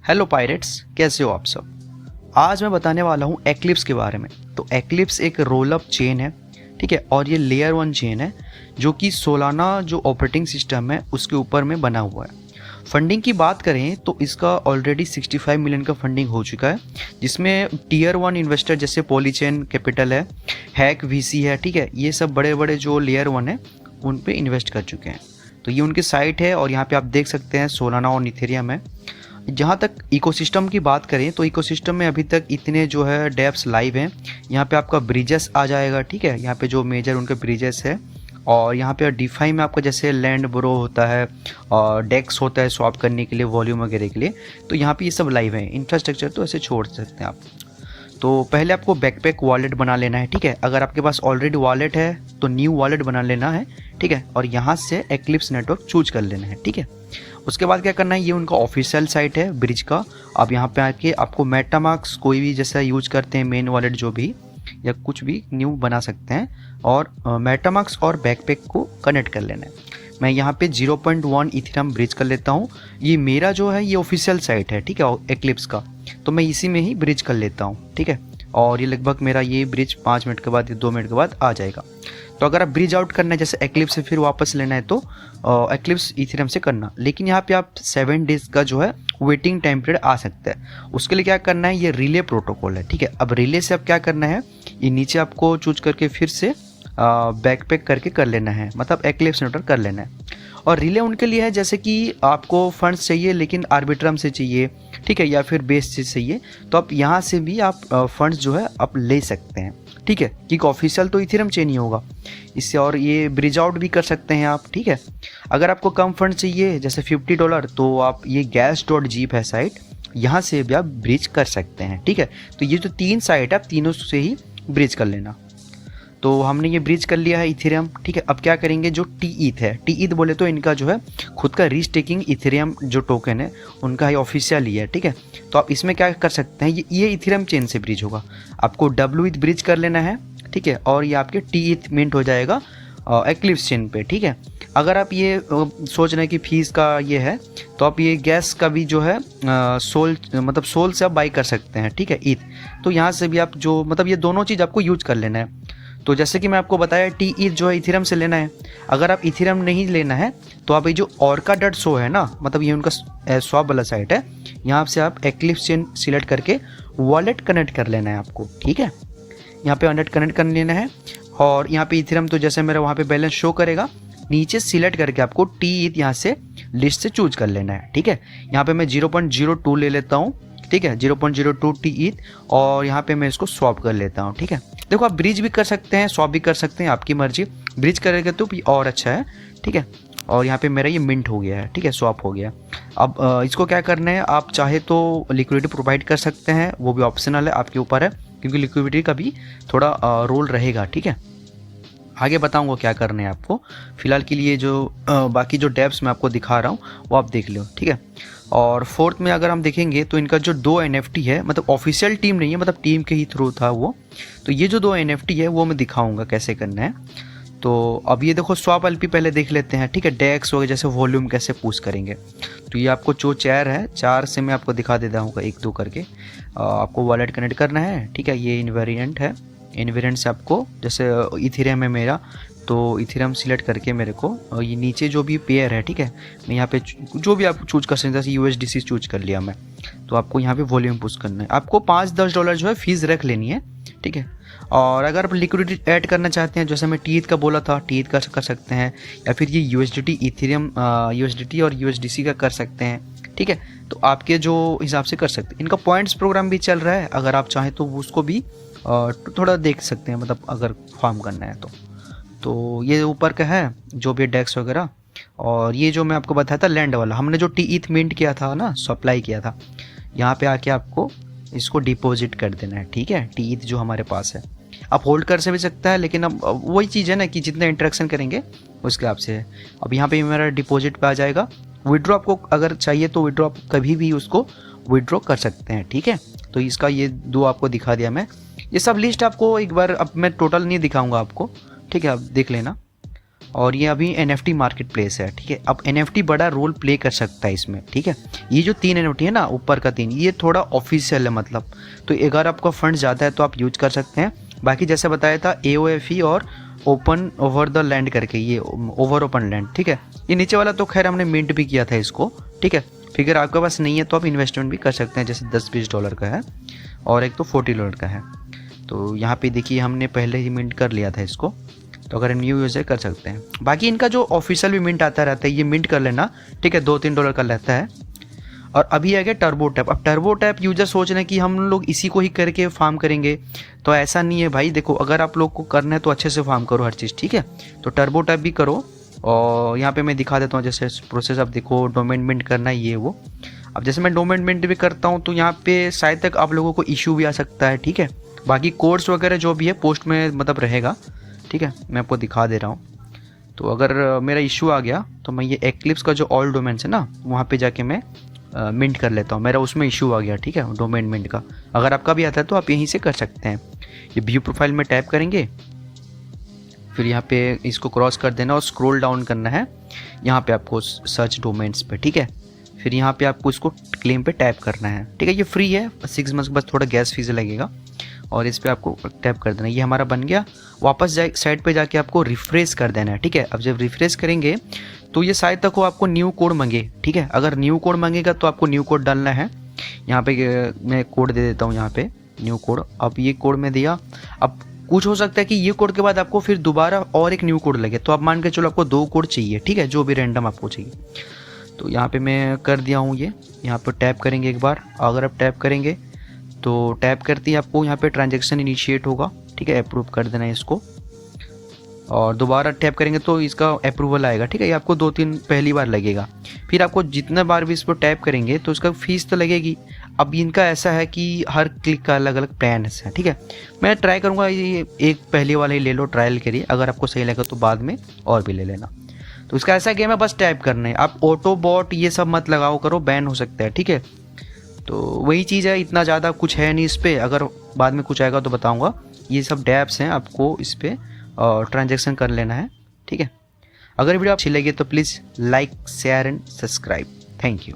Hello pirates, कैसे हो आप सब। आज मैं बताने वाला हूँ एक्लिप्स के बारे में। तो एक्लिप्स एक रोल अप चेन है, ठीक है, और ये लेयर 1 चेन है जो कि सोलाना जो ऑपरेटिंग सिस्टम है उसके ऊपर में बना हुआ है। फंडिंग की बात करें तो इसका ऑलरेडी 65 मिलियन का फंडिंग हो चुका है, जिसमें टीयर 1 इन्वेस्टर जैसे पॉलीचेन कैपिटल है, हैक वीसी है, ठीक है, ये सब बड़े बड़े जो लेयर 1 है उन पे इन्वेस्ट कर चुके हैं। तो ये उनकी साइट है और यहाँ पे आप देख सकते हैं सोलाना और इथेरियम है। जहाँ तक इकोसिस्टम की बात करें तो इकोसिस्टम में अभी तक इतने जो है डेप्स लाइव हैं। यहाँ पे आपका ब्रिजेस आ जाएगा, ठीक है, यहाँ पे जो मेजर उनके ब्रिजेस है। और यहाँ पे डिफाई में आपका जैसे लैंड ब्रो होता है और डेक्स होता है स्वैप करने के लिए, वॉल्यूम वगैरह के लिए, तो यहाँ पे ये सब लाइव है। इंफ्रास्ट्रक्चर तो ऐसे छोड़ सकते हैं आप। तो पहले आपको बैकपैक वॉलेट बना लेना है, ठीक है। अगर आपके पास ऑलरेडी वॉलेट है तो न्यू वॉलेट बना लेना है, ठीक है, और यहाँ से एक्लिप्स नेटवर्क चूज कर लेना है, ठीक है। उसके बाद क्या करना है, ये उनका ऑफिशियल साइट है ब्रिज का। आप यहाँ पे आके आपको मेटामास्क कोई भी जैसा यूज करते हैं मेन वॉलेट जो भी, या कुछ भी न्यू बना सकते हैं, और मेटामास्क और बैकपैक को कनेक्ट कर लेना है। मैं यहाँ पे 0.1 इथेरियम ब्रिज कर लेता हूँ। ये मेरा जो है ये ऑफिशियल साइट है, ठीक है, एक्लिप्स का, तो मैं इसी में ही ब्रिज कर लेता हूँ, ठीक है। और ये लगभग मेरा ये ब्रिज 5 मिनट के बाद या 2 मिनट के बाद आ जाएगा। तो अगर आप ब्रिज आउट करना है जैसे एक्लिप्स से फिर वापस लेना है तो एक्लिप्स इथेरियम से करना, लेकिन यहाँ पे आप 7 डेज का जो है वेटिंग टाइम पीरियड आ सकता है। उसके लिए क्या करना है, ये रिले प्रोटोकॉल है, ठीक है। अब रिले से अब क्या करना है, ये नीचे आपको चूज करके फिर से बैकपैक करके कर लेना है, मतलब एक्लिप्स नेटवर्क कर लेना है। और रिले उनके लिए है जैसे कि आपको फंड्स चाहिए लेकिन आर्बिट्रम से चाहिए, ठीक है, या फिर बेस से चाहिए, तो आप यहाँ से भी आप फंड्स जो है आप ले सकते हैं, ठीक है, क्योंकि ऑफिशियल तो इथेरियम चेन ही होगा इससे। और ये ब्रिज आउट भी कर सकते हैं आप, ठीक है। अगर आपको कम फंड चाहिए जैसे $50, तो आप ये gas.gp है साइट, यहाँ से भी आप ब्रिज कर सकते हैं, ठीक है। तो ये जो 3 साइट है आप तीनों से ही ब्रिज कर लेना। तो हमने ये ब्रिज कर लिया है इथेरियम, ठीक है। अब क्या करेंगे, जो टीईथ है, टीईथ बोले तो इनका जो है खुद का रीस्टेकिंग इथेरियम जो टोकन है उनका ही ऑफिशियल ही है, ठीक है। तो आप इसमें क्या कर सकते हैं, ये इथेरियम चेन से ब्रिज होगा, आपको weth ब्रिज कर लेना है, ठीक है, और ये आपके टीईथ मिंट हो जाएगा एक्लिप्स चेन पे, ठीक है। अगर आप ये सोच रहे हैं कि फीस का ये है, तो आप ये गैस का भी जो है सोल मतलब सोल से आप बाई कर सकते हैं, ठीक है, ईथ। तो यहाँ से भी आप जो मतलब ये दोनों चीज़ आपको यूज कर लेना है। तो जैसे कि मैं आपको बताया टीईथ जो है इथेरियम से लेना है। अगर आप इथेरियम नहीं लेना है तो आप ये जो orca.so है ना, मतलब ये उनका स्वैप वाला साइट है, यहाँ से आप एक्लिप्स चेन सिलेक्ट करके वॉलेट कनेक्ट कर लेना है आपको, ठीक है। यहाँ पे वॉलेट कनेक्ट कर लेना है और यहाँ पे इथेरियम तो जैसे मेरा वहाँ पे बैलेंस शो करेगा, नीचे सिलेक्ट करके आपको टीईथ यहाँ से लिस्ट से चूज कर लेना है, ठीक है। यहाँ पे मैं 0.02 ले लेता हूँ, ठीक है, 0.02 टीईथ, और यहाँ पे मैं इसको स्वैप कर लेता हूँ, ठीक है। देखो आप ब्रिज भी कर सकते हैं, स्वैप भी कर सकते हैं, आपकी मर्जी। ब्रिज करेंगे तो भी और अच्छा है, ठीक है। और यहाँ पे मेरा ये मिंट हो गया है, ठीक है, स्वैप हो गया। अब इसको क्या करना है, आप चाहे तो लिक्विडिटी प्रोवाइड कर सकते हैं, वो भी ऑप्शनल है, आपके ऊपर है, क्योंकि लिक्विडिटी का भी थोड़ा रोल रहेगा, ठीक है। आगे बताऊंगा क्या करना है आपको। फिलहाल के लिए जो बाकी जो डेप्स मैं आपको दिखा रहा हूँ वो आप देख लो, ठीक है। और फोर्थ में अगर हम देखेंगे तो इनका जो 2 NFT है, मतलब ऑफिशियल टीम नहीं है, मतलब टीम के ही थ्रू था वो। तो ये जो 2 NFT है वो मैं दिखाऊंगा कैसे करना है। तो अब ये देखो स्वैप एलपी पहले देख लेते हैं, ठीक है। डेक्स वगैरह जैसे वॉल्यूम कैसे पुश करेंगे, तो ये आपको जो 4 है, 4 से मैं आपको दिखा देता हूँ 1-2 करके। आपको वॉलेट कनेक्ट करना है, ठीक है, ये इन्वेरिएंट है। इन्वेरिएंट से आपको जैसे इथेरियम है मेरा, तो इथेरियम सिलेक्ट करके मेरे को ये नीचे जो भी पेयर है, ठीक है, मैं यहाँ पे जो भी आप चूज कर सकते हैं, जैसे USDC चूज कर लिया मैं, तो आपको यहाँ पे वॉल्यूम पुश करना है। आपको $5-10 जो है फीस रख लेनी है, ठीक है। और अगर आप लिक्विडिटी ऐड करना चाहते हैं, जैसे मैं टीईथ का बोला था, टीईथ का कर सकते हैं, या फिर ये USDT इथेरियम USDT और USDC का कर सकते हैं, ठीक है। तो आपके जो हिसाब से कर सकते हैं। इनका पॉइंट्स प्रोग्राम भी चल रहा है, अगर आप चाहें तो उसको भी थोड़ा देख सकते हैं, मतलब अगर फार्म करना है तो ये ऊपर का है जो भी डेक्स वगैरह। और ये जो मैं आपको बताया था लैंड वाला, हमने जो टीईथ मिंट किया था ना, सप्लाई किया था, यहाँ पे आके आपको इसको डिपॉजिट कर देना है, ठीक है, टीईथ जो हमारे पास है। आप होल्ड कर से भी सकता है, लेकिन अब वही चीज़ है ना कि जितना इंटरेक्शन करेंगे उसके हिसाब से है। अब यहाँ पे मेरा डिपॉजिट पे आ जाएगा। विड्रॉ आपको अगर चाहिए तो विड्रॉ आप कभी भी उसको विड्रॉ कर सकते हैं, ठीक है। तो इसका ये 2 आपको दिखा दिया मैं। ये सब लिस्ट आपको एक बार, अब मैं टोटल नहीं दिखाऊंगा आपको, ठीक है, आप देख लेना। और ये अभी NFT मार्केट प्लेस है, ठीक है। अब NFT बड़ा रोल प्ले कर सकता है इसमें, ठीक है। ये जो 3 NFT है ना, ऊपर का 3, ये थोड़ा ऑफिशियल है मतलब, तो अगर आपका फंड ज़्यादा है तो आप यूज कर सकते हैं। बाकी जैसे बताया था AOFE और ओपन ओवर द लैंड करके, ये ओवर ओपन लैंड, ठीक है। ये नीचे वाला तो खैर हमने मिंट भी किया था इसको, ठीक है। फिगर आपके पास नहीं है तो आप इन्वेस्टमेंट भी कर सकते हैं, जैसे 10-20 डॉलर का है और एक तो 40 डॉलर का है। तो यहाँ पे देखिए हमने पहले ही मिंट कर लिया था इसको, तो अगर न्यू यूज़र कर सकते हैं। बाकी इनका जो ऑफिशियल भी मिंट आता रहता है, ये मिंट कर लेना, ठीक है, 2-3 डॉलर का रहता है। और अभी आ गया टर्बो टैप। अब टर्बो टैप यूजर सोच रहे हैं कि हम लोग इसी को ही करके फार्म करेंगे, तो ऐसा नहीं है भाई। देखो, अगर आप लोग को करना है तो अच्छे से फार्म करो हर चीज़, ठीक है। तो टर्बो टैप भी करो, और यहाँ पे मैं दिखा देता हूँ जैसे प्रोसेस। आप देखो, डोमेन मिंट करना है ये वो। अब जैसे मैं डोमेन मिंट भी करता हूँ तो यहाँ पे शायद तक आप लोगों को इशू भी आ सकता है, ठीक है। बाकी कोर्स वगैरह जो भी है पोस्ट में मतलब रहेगा, ठीक है, मैं आपको दिखा दे रहा हूँ। तो अगर मेरा इशू आ गया तो मैं ये एक्लिप्स का जो ऑल डोमेन्स है ना, वहाँ पे जाके मैं मिंट कर लेता हूँ। मेरा उसमें इशू आ गया, ठीक है, डोमेन मिंट का। अगर आपका भी आता है तो आप यहीं से कर सकते हैं। ये व्यू प्रोफाइल में टैप करेंगे, फिर यहाँ पे इसको क्रॉस कर देना और स्क्रॉल डाउन करना है यहाँ पे आपको सर्च डोमेन्स पे, ठीक है। फिर यहाँ पे आपको इसको क्लेम पे टैप करना है, ठीक है। ये फ्री है, 6 मंथ बस थोड़ा गैस फीस लगेगा, और इस पर आपको टैप कर देना। ये हमारा बन गया। वापस जाए साइड पे जाके आपको रिफ्रेश कर देना है, ठीक है। अब जब रिफ्रेश करेंगे तो ये शायद तक वो आपको न्यू कोड मांगे, ठीक है। अगर न्यू कोड मांगेगा तो आपको न्यू कोड डालना है। यहाँ पे मैं कोड दे देता हूँ, यहाँ पे न्यू कोड। अब ये कोड मैं दिया। अब कुछ हो सकता है कि ये कोड के बाद आपको फिर दोबारा और एक न्यू कोड लगे, तो आप मान के चलो आपको 2 कोड चाहिए, ठीक है, जो भी रैंडम आपको चाहिए। तो यहाँ पे मैं कर दिया हूँ ये। यहाँ पर टैप करेंगे एक बार। अगर आप टैप करेंगे तो टैप करते ही आपको यहाँ पे ट्रांजैक्शन इनिशिएट होगा, ठीक है। अप्रूव कर देना है इसको, और दोबारा टैप करेंगे तो इसका अप्रूवल आएगा, ठीक है। ये आपको 2-3 पहली बार लगेगा। फिर आपको जितना बार भी इस पर टैप करेंगे तो इसका फीस तो लगेगी। अब इनका ऐसा है कि हर क्लिक का अलग अलग प्लान है, ठीक है। मैं ट्राई करूँगा ये एक पहले वाला ही ले लो ट्रायल के लिए, अगर आपको सही लगा तो बाद में और भी ले लेना। तो इसका ऐसा गेम है, बस टैप करना है। आप ऑटो बॉट ये सब मत लगाओ करो, बैन हो सकता है, ठीक है। तो वही चीज़ है, इतना ज़्यादा कुछ है नहीं इस पर। अगर बाद में कुछ आएगा तो बताऊँगा। ये सब डैप्स हैं, आपको इस पर ट्रांजैक्शन कर लेना है, ठीक है। अगर वीडियो अच्छी लगी तो please like, share and subscribe. Thank you.